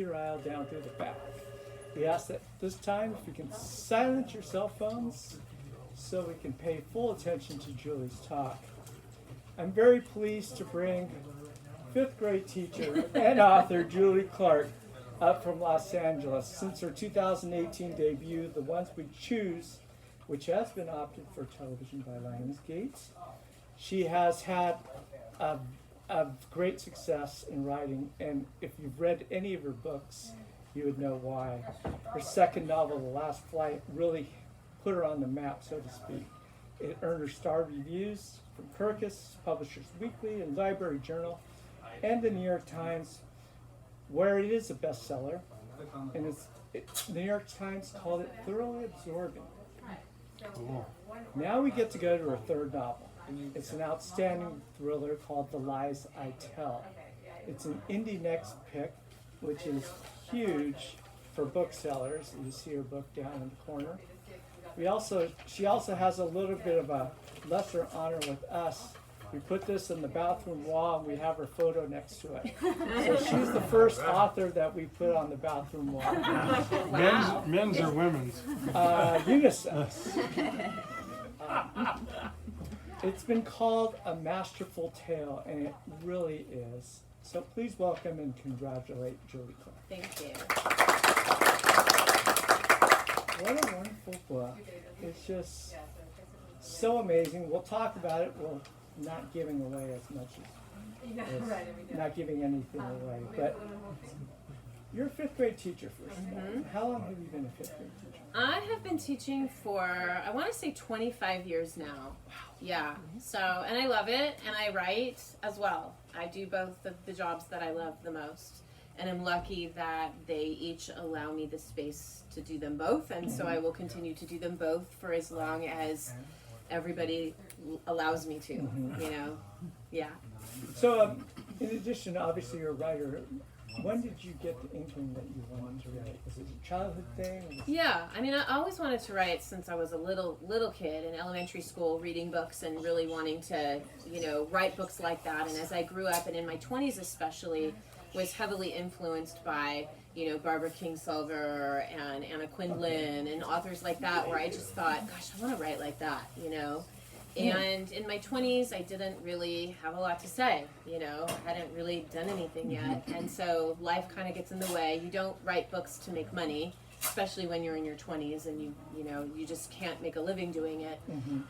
aisle down through the back. We ask that this time if you can silence your cell phones so we can pay full attention to Julie's talk. I'm very pleased to bring fifth grade teacher and author Julie Clark up from Los Angeles. Since her 2018 debut, The Ones We Choose, which has been opted for television by Lionsgate, she has had a great success in writing, and if you've read any of her books, you would know why. Her second novel, The Last Flight, really put her on the map, so to speak. It earned her star reviews from Kirkus, Publishers Weekly, and Library Journal, and the New York Times, where it is a bestseller. And the New York Times called it thoroughly absorbing. Cool. Now we get to go to her third novel. It's an outstanding thriller called The Lies I Tell. It's an Indie Next pick, which is huge for booksellers. You see her book down in the corner. She also has a little bit of a lesser honor with us. We put this in the bathroom wall, and we have her photo next to it. So she's the first author that we put on the bathroom wall. Wow. Men's or women's? Unisex. It's been called a masterful tale, and it really is. So please welcome and congratulate Julie Clark. Thank you. What a wonderful book. It's just so amazing. We'll talk about it. We're not giving away as much as not giving anything away. But you're a fifth grade teacher first. How long have you been a fifth grade teacher? I have been teaching for, I want to say 25 years now. Yeah. So, and I love it, and I write as well. I do both of the jobs that I love the most. And I'm lucky that they each allow me the space to do them both, and so I will continue to do them both for as long as everybody allows me to, you know? Yeah. So, in addition, obviously you're a writer. When did you get the inkling that you wanted to write? Was it a childhood thing? Yeah, I mean, I always wanted to write since I was a little kid in elementary school, reading books and really wanting to, you know, write books like that. And as I grew up, and in my 20s especially, was heavily influenced by, you know, Barbara Kingsolver and Anna Quindlen and authors like that, where I just thought, gosh, I want to write like that, you know. And in my 20s, I didn't really have a lot to say, you know. I hadn't really done anything yet. And so life kind of gets in the way. You don't write books to make money, especially when you're in your 20s and you know, you just can't make a living doing it.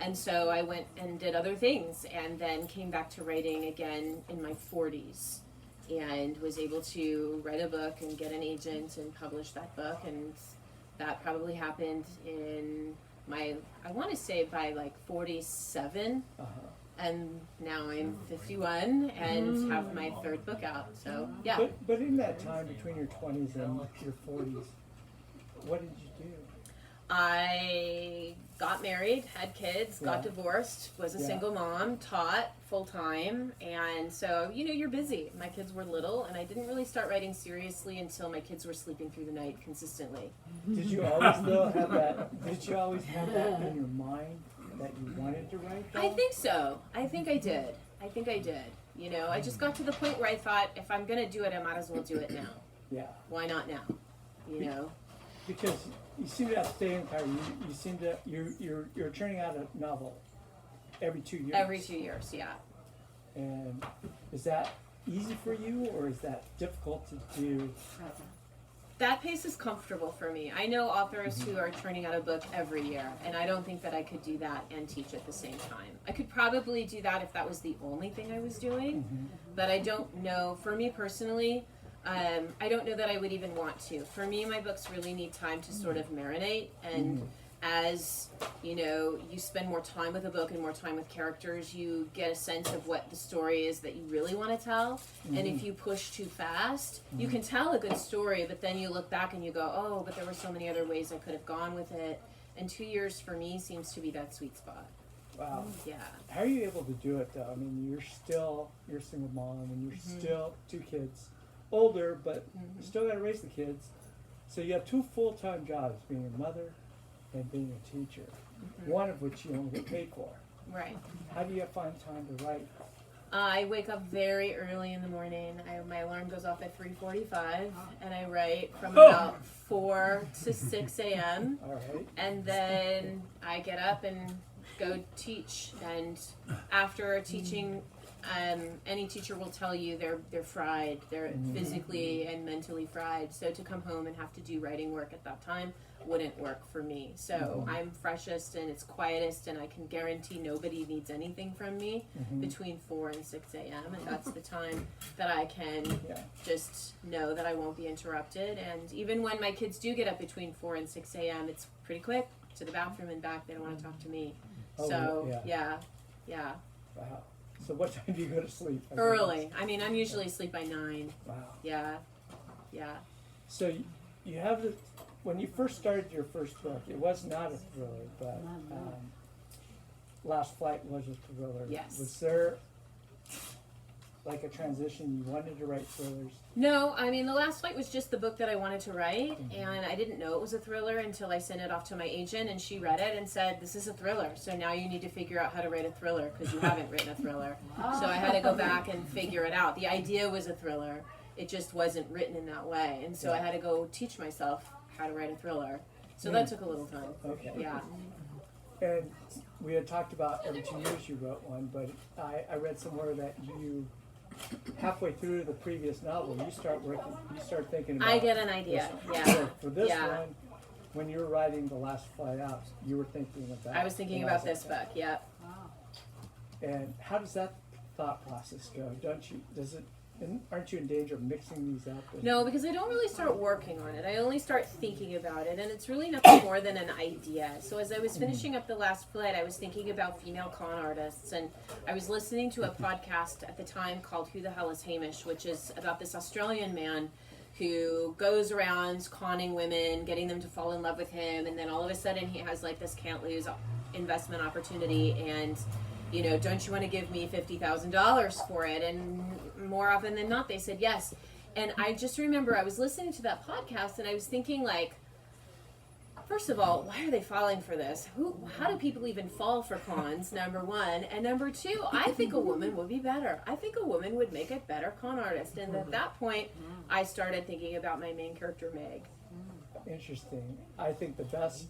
And so I went and did other things, and then came back to writing again in my 40s. And was able to write a book and get an agent and publish that book, and that probably happened in my, I want to say by like 47, and now I'm 51 and have my third book out, so yeah. But in that time between your 20s and your 40s, what did you do? I got married, had kids, got divorced, was a single mom, taught full-time, and so, you know, you're busy. My kids were little, and I didn't really start writing seriously until my kids were sleeping through the night consistently. Did you always though have that? Did you always have that in your mind that you wanted to write? Though? I think so. I think I did. You know, I just got to the point where I thought, if I'm gonna do it, I might as well do it now. Yeah. Why not now? You know. Because you seem to have staying power. You seem to you're churning out a novel every 2 years. Every 2 years, yeah. And is that easy for you, or is that difficult to do? That pace is comfortable for me. I know authors who are churning out a book every year, and I don't think that I could do that and teach at the same time. I could probably do that if that was the only thing I was doing, but I don't know. For me personally, I don't know that I would even want to. For me, my books really need time to sort of marinate, and as you know, you spend more time with a book and more time with characters, you get a sense of what the story is that you really want to tell. And if you push too fast, you can tell a good story, but then you look back and you go, oh, but there were so many other ways I could have gone with it. And 2 years for me seems to be that sweet spot. Wow. Yeah. How are you able to do it though? I mean, you're a single mom, and you're still 2 kids, older, but you still got to raise the kids. So you have 2 full-time jobs, being a mother and being a teacher, one of which you don't get paid for. Right. How do you find time to write I wake up very early in the morning. My alarm goes off at 3:45, and I write from about 4 to 6 a.m. All right. And then I get up and go teach. And after teaching, any teacher will tell you they're fried. They're physically and mentally fried. So to come home and have to do writing work at that time wouldn't work for me. So I'm freshest and it's quietest, and I can guarantee nobody needs anything from me between 4 and 6 a.m. And that's the time that I can just know that I won't be interrupted. And even when my kids do get up between 4 and 6 a.m., it's pretty quick to the bathroom and back. They don't want to talk to me. Oh, So yeah. Wow. So what time do you go to sleep? Early. I mean, I'm usually asleep by 9. Wow. Yeah. So you have the, when you first started your first book, it was not a thriller, but Last Flight was a thriller. Yes. Was there like a transition? You wanted to write thrillers? No, I mean, The Last Flight was just the book that I wanted to write, and I didn't know it was a thriller until I sent it off to my agent, and she read it and said, this is a thriller, so now you need to figure out how to write a thriller, because you haven't written a thriller. So I had to go back and figure it out. The idea was a thriller, it just wasn't written in that way, and so I had to go teach myself how to write a thriller. So that took a little time. Okay. Yeah. And we had talked about every 2 years you wrote one, but I read somewhere that you, halfway through the previous novel, you start thinking about. I get an idea. this. Yeah. So for this Yeah. one, when you were writing The Last Flight Out, you were thinking about. I was thinking about this book. Yeah. And how does that thought process go? Aren't you in danger of mixing these up? No, because I don't really start working on it. I only start thinking about it, and it's really nothing more than an idea. So as I was finishing up The Last Flight, I was thinking about female con artists, and I was listening to a podcast at the time called Who the Hell is Hamish, which is about this Australian man who goes around conning women, getting them to fall in love with him, and then all of a sudden he has like this can't lose investment opportunity, and you know, don't you want to give me $50,000 for it? And more often than not, they said yes. And I just remember I was listening to that podcast and I was thinking, like, first of all, why are they falling for this? How do people even fall for cons, number one? And number two, I think a woman would be better. I think a woman would make a better con artist. And at that point, I started thinking about my main character, Meg. Interesting. I think the best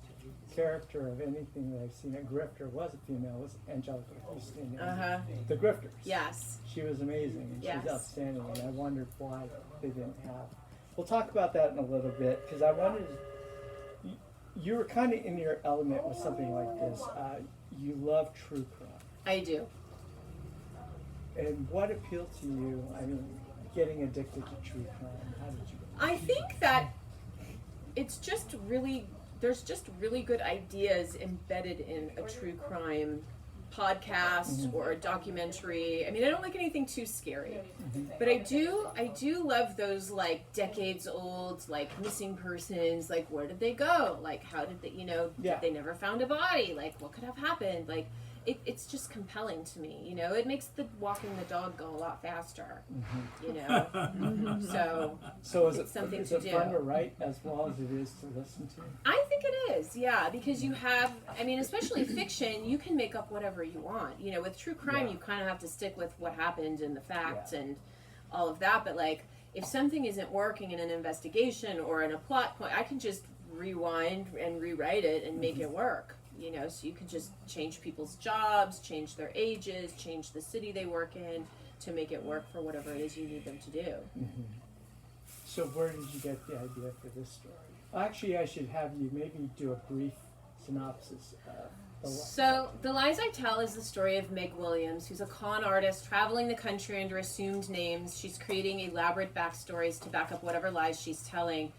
character of anything that I've seen, a grifter, was a female, was Angelica Houston. The Grifters. Yes. She was amazing, and Yes. she's outstanding, and I wondered why they didn't have. We'll talk about that in a little bit, because I wondered, you were kind of in your element with something like this. You love true crime. I do. And what appealed to you, I mean, getting addicted to true crime? How did you? I think that it's just really, there's just really good ideas embedded in a true crime podcast or a documentary. I mean, I don't like anything too scary, but I do love those like decades old, like missing persons, like where did they go? Like how did they, did they never found a body? Like what could have happened? Like it's just compelling to me, it makes the walking the dog go a lot faster, so is it's something is to it do. fun to write as well as it is to listen to? I think it is, yeah, because you have, I mean, especially fiction, you can make up whatever you want. With true crime, you kind of have to stick with what happened and the facts and all of that. But like, if something isn't working in an investigation or in a plot point, I can just rewind and rewrite it and make it work. So you can just change people's jobs, change their ages, change the city they work in to make it work for whatever it is you need them to do. So where did you get the idea for this story? Actually, I should have you maybe do a brief synopsis of So, The Lies I Tell is the story of Meg Williams, who's a con artist traveling the country under assumed names. She's creating elaborate backstories to back up whatever lies she's telling.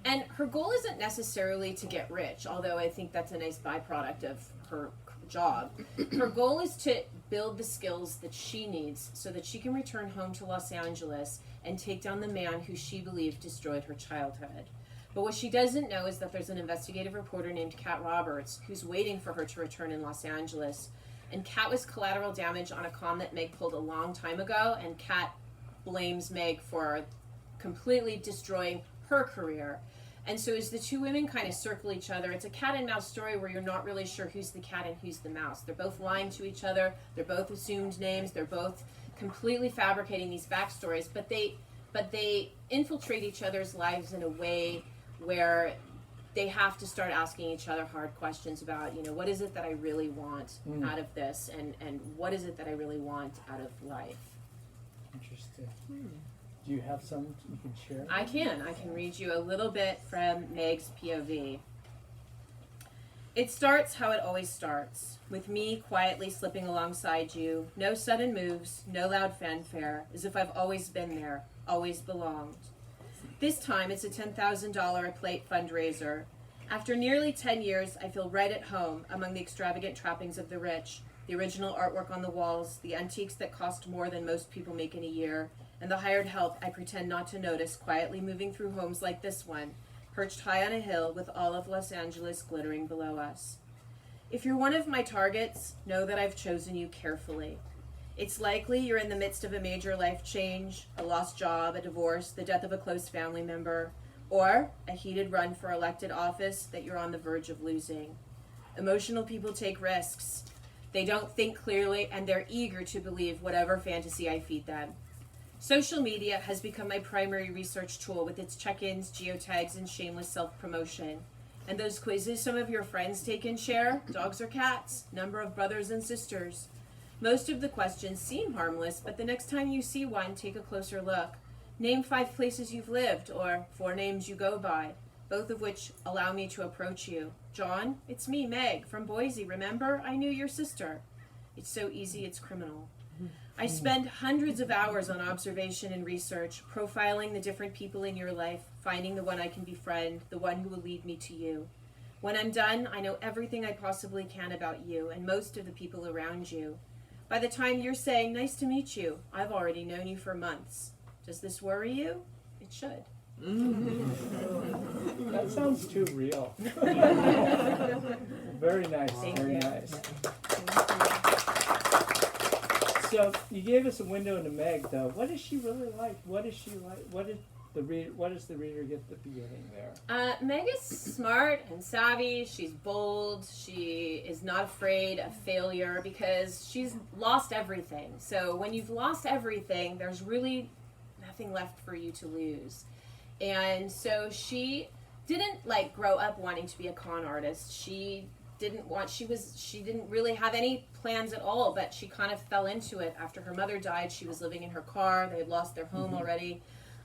And her goal isn't necessarily to get rich, although I think that's a nice byproduct of her job. Her goal is to build the skills that she needs so that she can return home to Los Angeles and take down the man who she believed destroyed her childhood. But what she doesn't know is that there's an investigative reporter named Cat Roberts who's waiting for her to return in Los Angeles. And Cat was collateral damage on a con that Meg pulled a long time ago, and Cat blames Meg for completely destroying her career. And so as the two women kind of circle each other, it's a cat and mouse story where you're not really sure who's the cat and who's the mouse. They're both lying to each other. They're both assumed names. They're both completely fabricating these backstories, but they infiltrate each other's lives in a way where they have to start asking each other hard questions about, what is it that I really want out of this, and what is it that I really want out of life. Interesting. Do you have some you can share? I can read you a little bit from Meg's POV. It starts how it always starts, with me quietly slipping alongside you, no sudden moves, no loud fanfare, as if I've always been there, always belonged. This time it's a $10,000 a plate fundraiser. After nearly 10 years, I feel right at home among the extravagant trappings of the rich, the original artwork on the walls, the antiques that cost more than most people make in a year, and the hired help I pretend not to notice quietly moving through homes like this one, perched high on a hill with all of Los Angeles glittering below us. If you're one of my targets, know that I've chosen you carefully. It's likely you're in the midst of a major life change, a lost job, a divorce, the death of a close family member, or a heated run for elected office that you're on the verge of losing. Emotional people take risks. They don't think clearly, and they're eager to believe whatever fantasy I feed them. Social media has become my primary research tool with its check-ins, geotags, and shameless self-promotion. And those quizzes some of your friends take and share, dogs or cats, number of brothers and sisters. Most of the questions seem harmless, but the next time you see one, take a closer look. Name 5 places you've lived, or 4 names you go by, both of which allow me to approach you. John, it's me, Meg, from Boise, remember? I knew your sister. It's so easy, it's criminal. I spend hundreds of hours on observation and research, profiling the different people in your life, finding the one I can befriend, the one who will lead me to you. When I'm done, I know everything I possibly can about you and most of the people around you. By the time you're saying, nice to meet you, I've already known you for months. Does this worry you? It should. That sounds too real. Very nice, very nice. So you gave us a window into Meg, though. What is she really like? What is she like? What does the reader get at the beginning there? Meg is smart and savvy. She's bold. She is not afraid of failure because she's lost everything. So when you've lost everything, there's really nothing left for you to lose. And so she didn't grow up wanting to be a con artist. She didn't really have any plans at all, but she kind of fell into it. After her mother died, she was living in her car. They had lost their home already.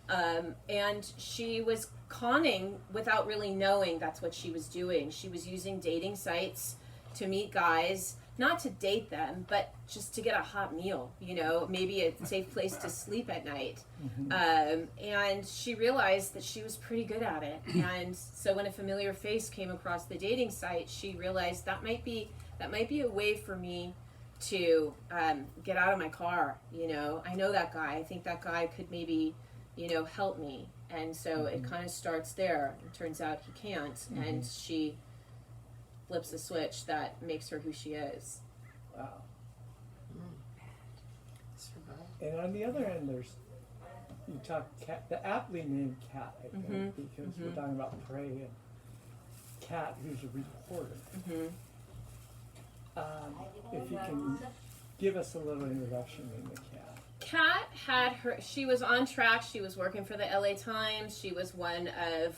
And she was conning without really knowing that's what she was doing. She was using dating sites to meet guys, not to date them, but just to get a hot meal, maybe a safe place to sleep at night. And she realized that she was pretty good at it. And so when a familiar face came across the dating site, she realized that might be a way for me to get out of my car. I know that guy. I think that guy could maybe help me. And so it kind of starts there. It turns out he can't. And she flips a switch that makes her who she is. Wow. And on the other end, you talk Cat, the aptly named Cat, I think, because we're talking about prey, and Cat, who's a reporter. If you can give us a little introduction into Cat. Cat she was on track. She was working for the LA Times. She was one of,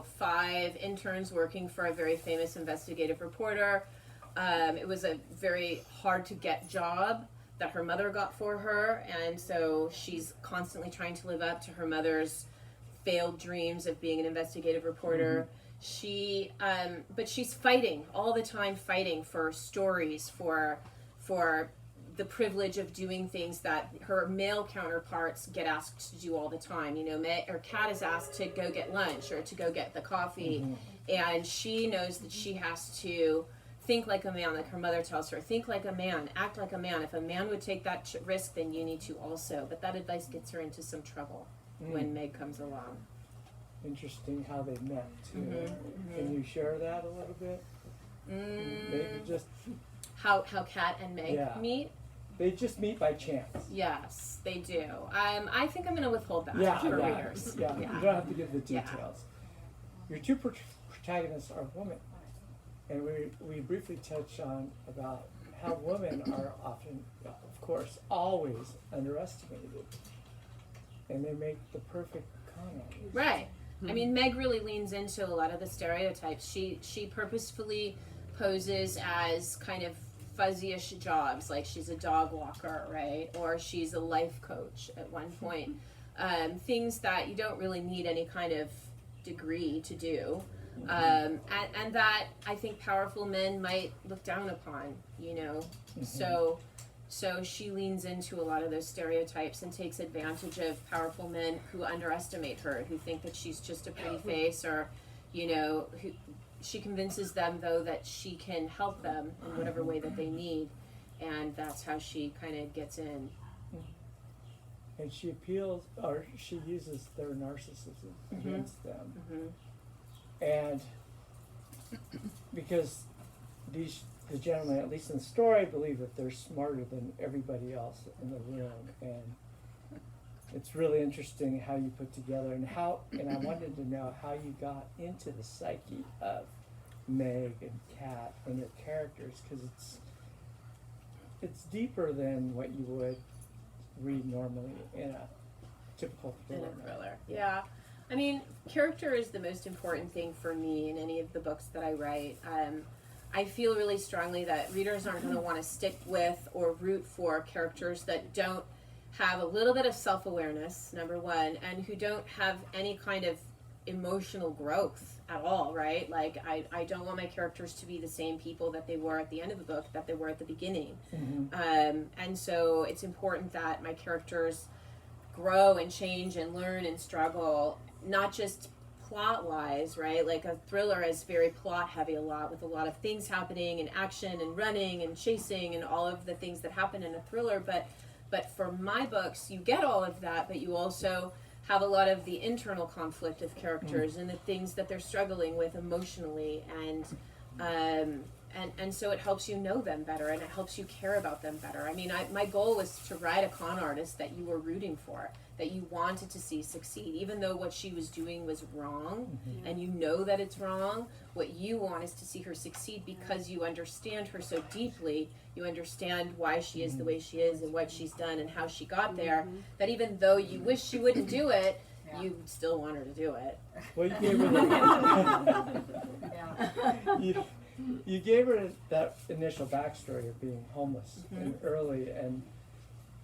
5 interns working for a very famous investigative reporter. It was a very hard to get job that her mother got for her. And so she's constantly trying to live up to her mother's failed dreams of being an investigative reporter. But she's fighting all the time, fighting for stories, for the privilege of doing things that her male counterparts get asked to do all the time. Kat is asked to go get lunch or to go get the coffee, and she knows that she has to think like a man, like her mother tells her, think like a man, act like a man. If a man would take that risk, then you need to also. But that advice gets her into some trouble when Meg comes along. Interesting how they met, too. Can you share that a little bit? Maybe just... How Cat and Meg meet? They just meet by chance. Yes, they do. I think I'm going to withhold that for readers. Yeah, you don't have to give the details. Your two protagonists are women. And we briefly touched on about how women are often, of course, always underestimated, and they make the perfect con artist. Right. I mean, Meg really leans into a lot of the stereotypes. She purposefully poses as kind of fuzzy-ish jobs, like she's a dog walker, right? Or she's a life coach at one point. Things that you don't really need any kind of degree to do. And that I think powerful men might look down upon, you know. So she leans into a lot of those stereotypes and takes advantage of powerful men who underestimate her, who think that she's just a pretty face, or, you know, she convinces them, though, that she can help them in whatever way that they need, and that's how she kind of gets in. And she appeals, or she uses their narcissism against them. And because the gentlemen, at least in the story, believe that they're smarter than everybody else in the room, and it's really interesting how you put together and I wanted to know how you got into the psyche of Meg and Cat and their characters, because it's deeper than what you would read normally in a typical thriller. Yeah. I mean, character is the most important thing for me in any of the books that I write. I feel really strongly that readers aren't going to want to stick with or root for characters that don't have a little bit of self-awareness, number one, and who don't have any kind of emotional growth at all, right? Like, I don't want my characters to be the same people that they were at the end of the book, that they were at the beginning. And so it's important that my characters grow and change and learn and struggle, not just plot-wise, right? Like a thriller is very plot-heavy, a lot, with a lot of things happening and action and running and chasing and all of the things that happen in a thriller. But for my books, you get all of that, but you also have a lot of the internal conflict of characters and the things that they're struggling with emotionally, and so it helps you know them better, and it helps you care about them better. I mean, my goal was to write a con artist that you were rooting for, that you wanted to see succeed, even though what she was doing was wrong, and you know that it's wrong. What you want is to see her succeed because you understand her so deeply. You understand why she is the way she is and what she's done and how she got there, that even though you wish she wouldn't do it, you still want her to do it. Well, you gave her you gave her that initial backstory of being homeless and early, and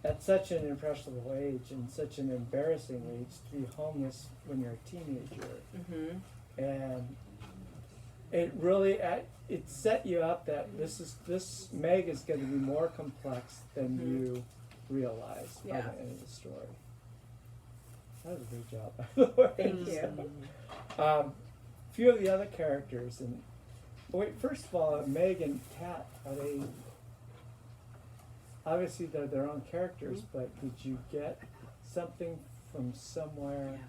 at such an impressionable age and such an embarrassing age to be homeless when you're a teenager. And it really it set you up that this Meg is going to be more complex than you realize by the end of the story. That was a great job, by the way. Thank you. A few of the other characters, and wait, first of all, Meg and Cat, are they, obviously they're their own characters, but did you get something from somewhere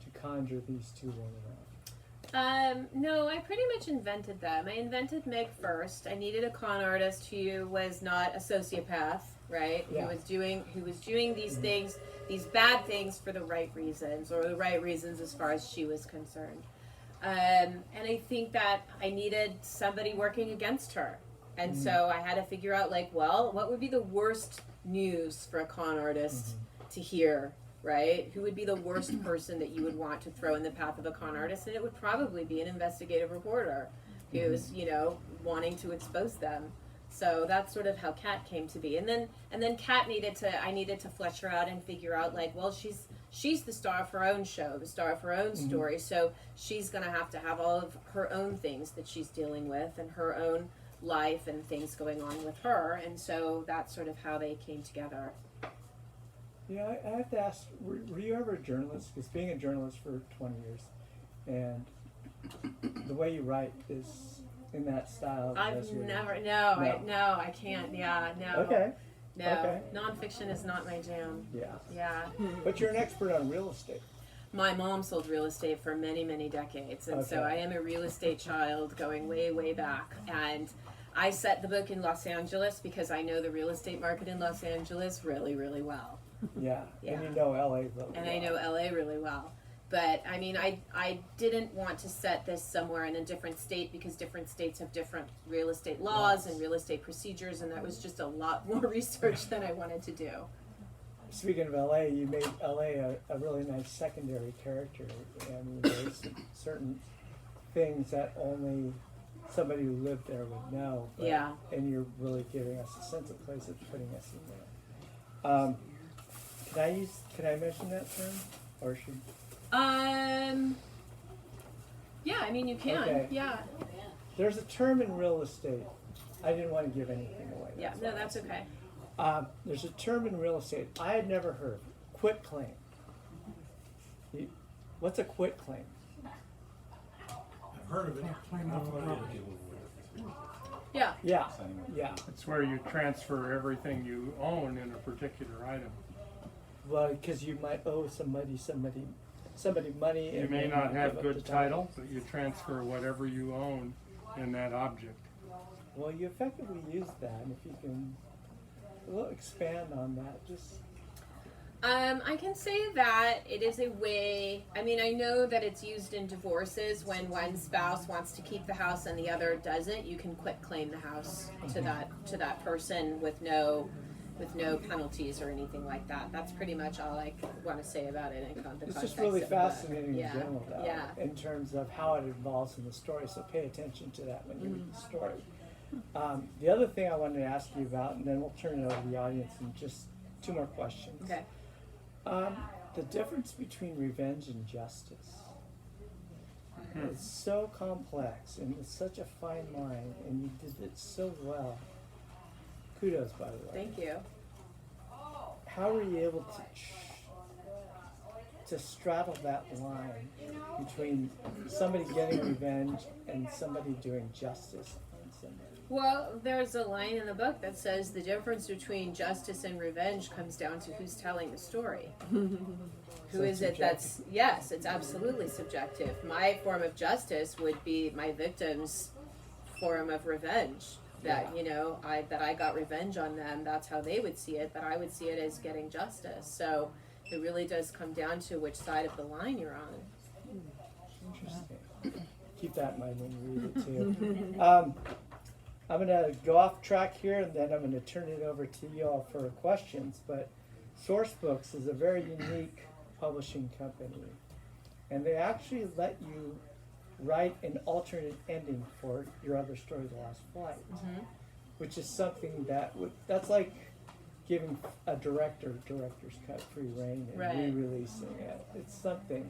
to conjure these two women up? No, I pretty much invented them. I invented Meg first. I needed a con artist who was not a sociopath, right? Yeah. Who was doing these things, these bad things for the right reasons, or the right reasons as far as she was concerned. And I think that I needed somebody working against her. And so I had to figure out, like, well, what would be the worst news for a con artist to hear, right? Who would be the worst person that you would want to throw in the path of a con artist? And it would probably be an investigative reporter who's, you know, wanting to expose them. So that's sort of how Cat came to be. And then Cat I needed to flesh her out and figure out, like, well, she's the star of her own show, the star of her own story. So she's going to have all of her own things that she's dealing with, and her own life and things going on with her. And so that's sort of how they came together. Yeah, I have to ask, were you ever a journalist? Because being a journalist for 20 years, and the way you write is in that style. I've never, I can't, no. Okay. No, Okay. Nonfiction is not my jam. Yeah. Yeah. But you're an expert on real estate. My mom sold real estate for many, many decades, and so I am a real estate child going way, way back. And I set the book in Los Angeles because I know the real estate market in Los Angeles really, really well. Yeah. Yeah. And you know LA really And well. I know LA really well. But I mean, I didn't want to set this somewhere in a different state because different states have different real estate laws and real estate procedures, and that was just a lot more research than I wanted to do. Speaking of LA, you made LA a really nice secondary character. I mean, there's certain things that only somebody who lived there would know. But, Yeah. And you're really giving us a sense of place of putting us in there. Can I mention that term? Or should... Yeah, I mean, you can. Okay. Yeah. There's a term in real estate. I didn't want to give anything away. Yeah, no, that's okay. There's a term in real estate I had never heard. Quit claim. What's a quit claim? I've heard of it. Claim off the property. Yeah. Yeah, yeah. It's where you transfer everything you own in a particular item. Well, because you might owe somebody money. You and may then not give have up good the title, but you transfer whatever you own in that object. Well, you effectively use that, and if you can expand on that, just I can say that it is a way. I mean, I know that it's used in divorces when one spouse wants to keep the house and the other doesn't. You can quit claim the house to that person with no penalties or anything like that. That's pretty much all I want to say about it in the it's context just really of the fascinating book. in general, though, Yeah. in terms of how it involves in the story. So pay attention to that when you read the story. The other thing I wanted to ask you about, and then we'll turn it over to the audience in just 2 more questions. Okay. The difference between revenge and justice is so complex, and it's such a fine line, and you did it so well. Kudos, by the way. Thank you. How were you able to straddle that line between somebody getting revenge and somebody doing justice on somebody? Well, there's a line in the book that says the difference between justice and revenge comes down to who's telling the story. So Who it's is it that's, yes, it's absolutely subjective. My form of justice would be my victim's form of revenge. That, that I got revenge on them, that's how they would see it, but I would see it as getting justice. So it really does come down to which side of the line you're on. Interesting. Keep that in mind when you read it too. I'm going to go off track here, and then I'm going to turn it over to you all for questions. But Source Books is a very unique publishing company, and they actually let you write an alternate ending for your other story, The Last Flight, which is something that's like giving a director's cut free reign and Right. re-releasing it. It's something.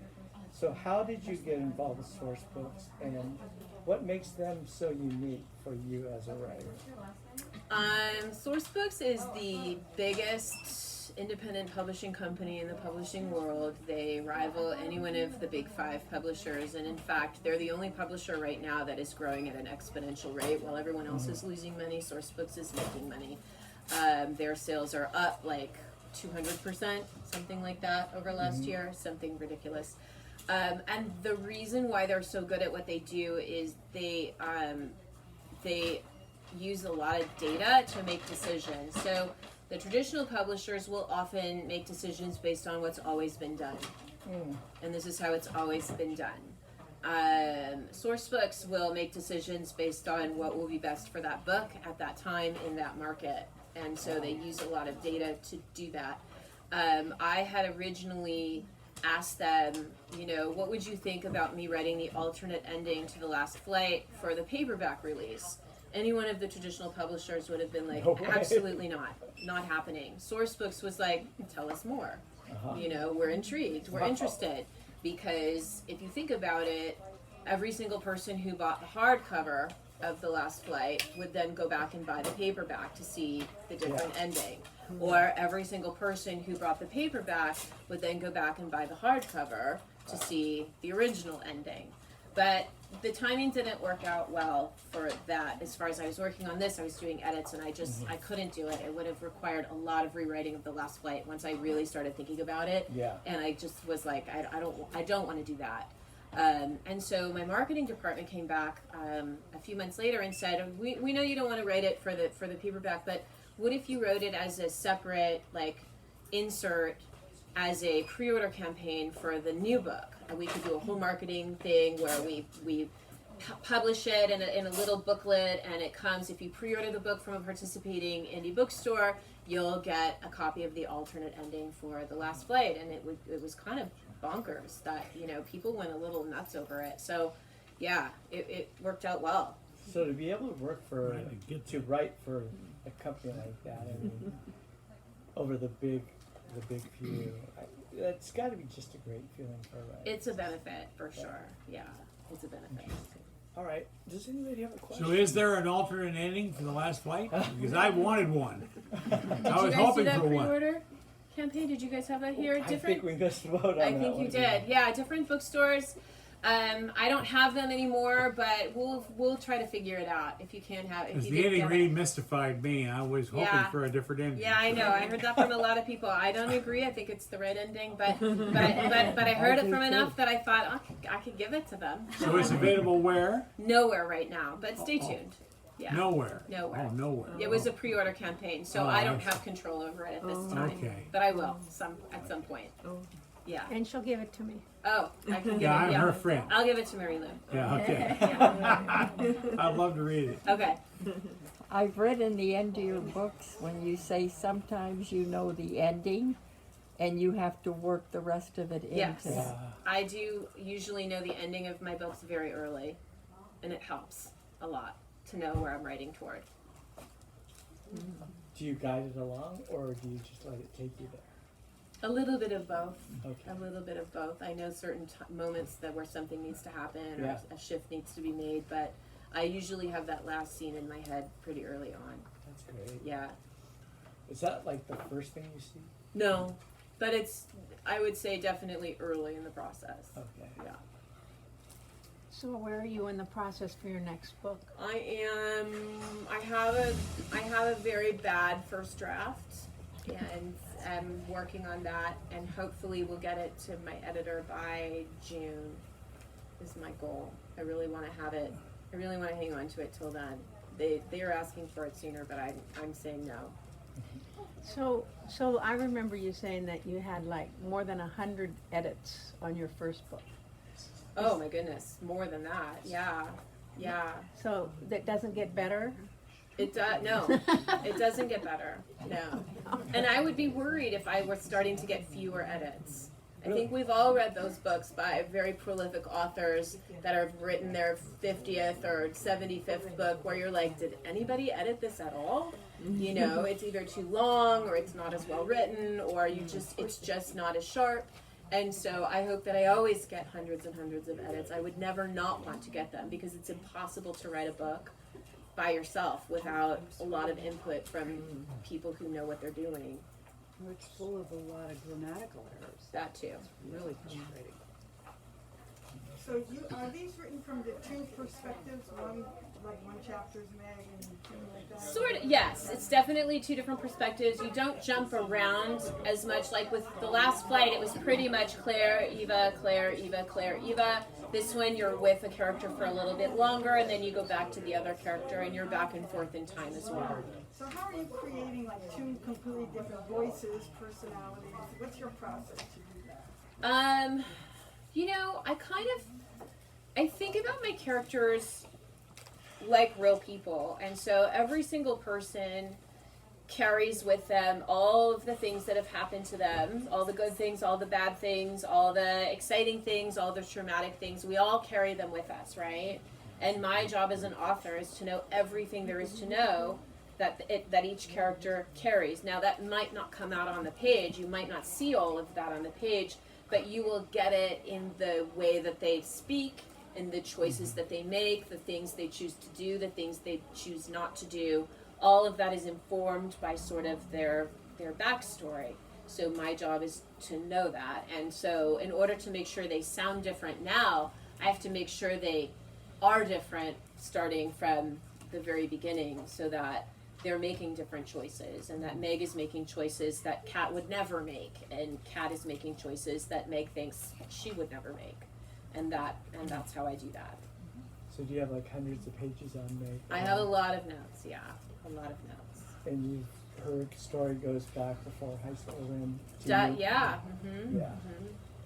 So how did you get involved with Source Books, and what makes them so unique for you as a writer? Source Books is the biggest independent publishing company in the publishing world. They rival any one of the big 5 publishers, and in fact, they're the only publisher right now that is growing at an exponential rate. While everyone else is losing money, Source Books is making money. Their sales are up like 200%, something like that, over last year, something ridiculous. And the reason why they're so good at what they do is they use a lot of data to make decisions. So the traditional publishers will often make decisions based on what's always been done. And this is how it's always been done. Source Books will make decisions based on what will be best for that book at that time in that market. And so they use a lot of data to do that. I had originally asked them, what would you think about me writing the alternate ending to The Last Flight for the paperback release? Any one of the traditional publishers would have been like, No way. absolutely not happening. Source Books was like, tell us more. We're intrigued, we're interested. Because if you think about it, every single person who bought the hardcover of The Last Flight would then go back and buy the paperback to see the different ending. Or every single person who bought the paperback would then go back and buy the hardcover to see the original ending. But the timing didn't work out well for that. As far as I was working on this, I was doing edits, and I couldn't do it. It would have required a lot of rewriting of The Last Flight once I really started thinking about it. Yeah. And I just was like, I don't want to do that. And so my marketing department came back a few months later and said, we know you don't want to write it for the paperback, but what if you wrote it as a separate insert as a pre-order campaign for the new book. And we could do a whole marketing thing where we publish it in a little booklet, and it comes, if you pre-order the book from a participating indie bookstore, you'll get a copy of the alternate ending for The Last Flight. And it was kind of bonkers that, you know, people went a little nuts over it. So yeah, it worked out well. So to be able to work for, to write for a company like that, I mean, over the big few, it's got to be just a great feeling for a writer. It's a benefit for sure. Yeah, it's a benefit. All right, does anybody have a question? So is there an alternate ending for The Last Flight? Because I wanted one. I Did you was guys do hoping that for one. pre-order campaign? Did you guys have that here? I think we missed the vote on that I think you one. did. Yeah, different bookstores. I don't have them anymore, but we'll try to figure it out if you can have. If Because you the didn't ending get really it. mystified me. I was hoping Yeah. for a different ending. Yeah, I know. I heard that from a lot of people. I don't agree. I think it's the right ending, but I heard it from enough that I thought, oh, I could give it to them. So it's available where? Nowhere right now, but stay tuned. Yeah. Nowhere. Nowhere. Oh, nowhere. It was a pre-order campaign, so Oh, I don't I see. have control over it at this time. Okay. But I will at some point. Yeah. And she'll give it to me. Oh, I can give Yeah, it. I'm Yeah. her friend. I'll give it to Mary Lou. Yeah, okay. I'd love to read it. Okay. I've read in the end of your books when you say sometimes you know the ending and you have to work the rest of it Yes. into. I do usually know the ending of my books very early, and it helps a lot to know where I'm writing toward. Do you guide it along, or do you just let it take you there? A little bit of both. Okay. A little bit of both. I know certain moments where something needs to happen or Yeah. a shift needs to be made, but I usually have that last scene in my head pretty early on. That's great. Yeah. Is that like the first thing you see? No, but it's, I would say, definitely early in the process. Okay. Yeah. So where are you in the process for your next book? I have a very bad first draft, and I'm working on that, and hopefully we'll get it to my editor by June is my goal. I really want to have it, I really want to hang on to it till then. They are asking for it sooner, but I'm saying no. So I remember you saying that you had like more than 100 edits on your first book. Oh my goodness, more than that. Yeah. So that doesn't get better? It does, no, it doesn't get better, no. And I would be worried if I were starting to get fewer edits. I think we've all read those books by very prolific authors that have written their 50th or 75th book where you're like, did anybody edit this at all? You know, it's either too long or it's not as well written or it's just not as sharp. And so I hope that I always get hundreds and hundreds of edits. I would never not want to get them because it's impossible to write a book by yourself without a lot of input from people who know what they're doing. It's full of a lot of grammatical errors. That too. Really frustrating. So are these written from the two perspectives, one chapter's Meg and two like that? Sort of, yes. It's definitely two different perspectives. You don't jump around as much. Like with The Last Flight, it was pretty much Claire, Eva, Claire, Eva, Claire, Eva. This one, you're with a character for a little bit longer, and then you go back to the other character, and you're back and forth in time as well. So how are you creating like two completely different voices, personalities? What's your process to do that? You know, I think about my characters like real people, and so every single person carries with them all of the things that have happened to them, all the good things, all the bad things, all the exciting things, all the traumatic things. We all carry them with us, right? And my job as an author is to know everything there is to know that each character carries. Now that might not come out on the page, you might not see all of that on the page, but you will get it in the way that they speak, in the choices that they make, the things they choose to do, the things they choose not to do. All of that is informed by sort of their backstory. So my job is to know that. And so in order to make sure they sound different now, I have to make sure they are different starting from the very beginning so that they're making different choices, and that Meg is making choices that Cat would never make, and Cat is making choices that Meg thinks she would never make. And that's how I do that. So do you have like hundreds of pages on Meg? I have a lot of notes, yeah. A lot of notes. And you've her story goes back before high school and Yeah. Mm-hmm. Yeah.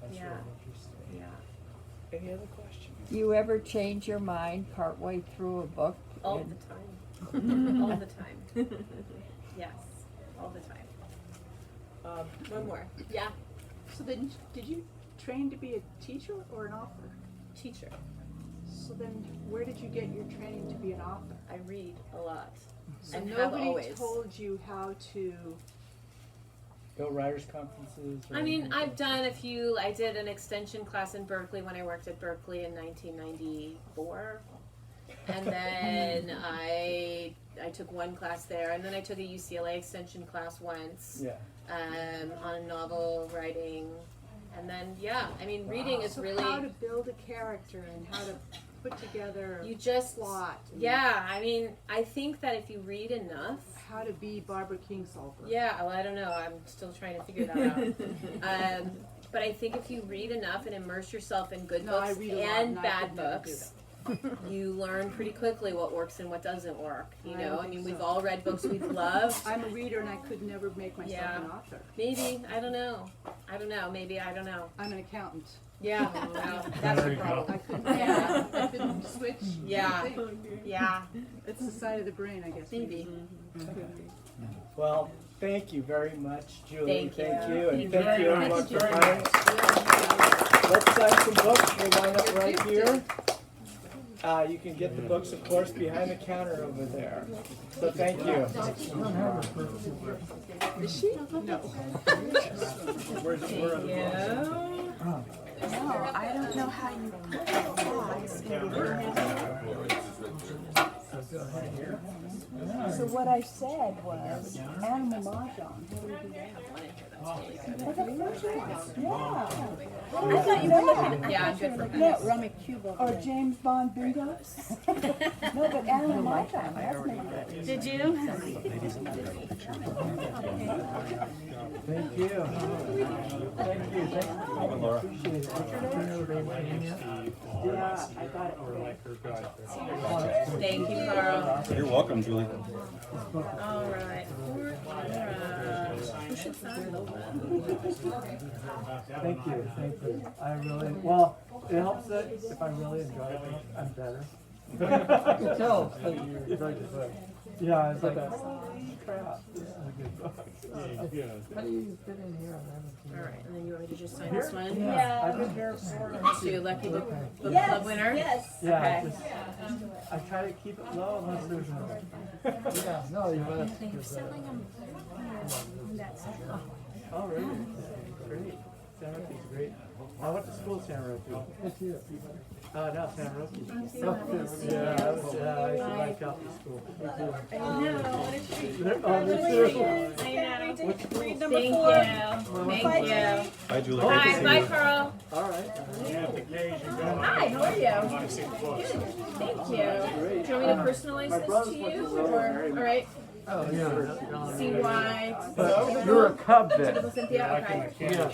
That's Yeah. really interesting. Yeah. Any other questions? Do you ever change your mind partway through a book? All And- the time. All the time. Yes. All the time. One more. Yeah. So then, did you train to be a teacher or an author? Teacher. So then, where did you get your training to be an author? I read a lot. So And have nobody always. told you how to. Go writers conferences? Or I mean, anything? I've done a few. I did an extension class in Berkeley when I worked at Berkeley in 1994. And then I took one class there, and then I took a UCLA extension class once Yeah. on novel writing. And then, yeah, I mean, reading is So really, how to build a character and how to put together you just, plot. And yeah, I mean, I think that if you read enough, How to be Barbara Kingsolver. yeah, well, I don't know, I'm still trying to figure that out. But I think if you read enough and immerse yourself in good No, I books read a lot and and I bad could never do books, you learn pretty quickly what works and what doesn't work. You I know, don't I think mean, so. we've all read books we've loved. I'm a reader and I could never make myself Yeah. an author. Maybe, I don't know. Maybe, I don't know. I'm an accountant. Yeah, well, that's the problem. I couldn't, Yeah. I couldn't switch. Yeah. anything. Yeah, It's the side of the brain, I guess. maybe. Well, thank you very much, Julie. Thank you. And Thank thank you you very everyone much. for coming. Let's sign some books. We'll line up right here. You can get the books, of course, behind the counter over there. So thank you. Is she? No. No, I don't know how you put the flies in So what I said was animal mahjong. Yeah. I thought you were looking. Yeah, I'm good for No, Rummy Cuba. Or James Bond bingo. No, but animal mahjong. That's maybe good. Did you? Thank you. Thank you. Appreciate it. Yeah, I got it. Thank you, Carl. You're welcome, Julie. All right. We should sign those. Thank you. Thank you. I really, well, it helps that if I really enjoy it, I'm better. I can tell. Yeah, it's like, holy crap. This is a good book. How do you fit in here? All right, and then you want me to just sign this one? Yeah. I've been here for. So you're lucky book club winner? Yes. Yeah, Okay. I try to keep it low unless there's a. Yeah, no, you want to. They're selling them on that side. Oh, really? Great. San Roque's great. I went to school in San Roque. That's you. No, San Roque. Yeah, I used to like Catholic school. I know, what a treat. Oh, me too. I know. Read Thank number you. 4. Thank you. Hi, Julie. Hi, bye, Carl. All right. Hi, how are you? Good. Thank you. Do you want me to personalize this to you? Or, all right. Oh, yeah. CY. But you're a Cub then. Cynthia, okay. Yeah.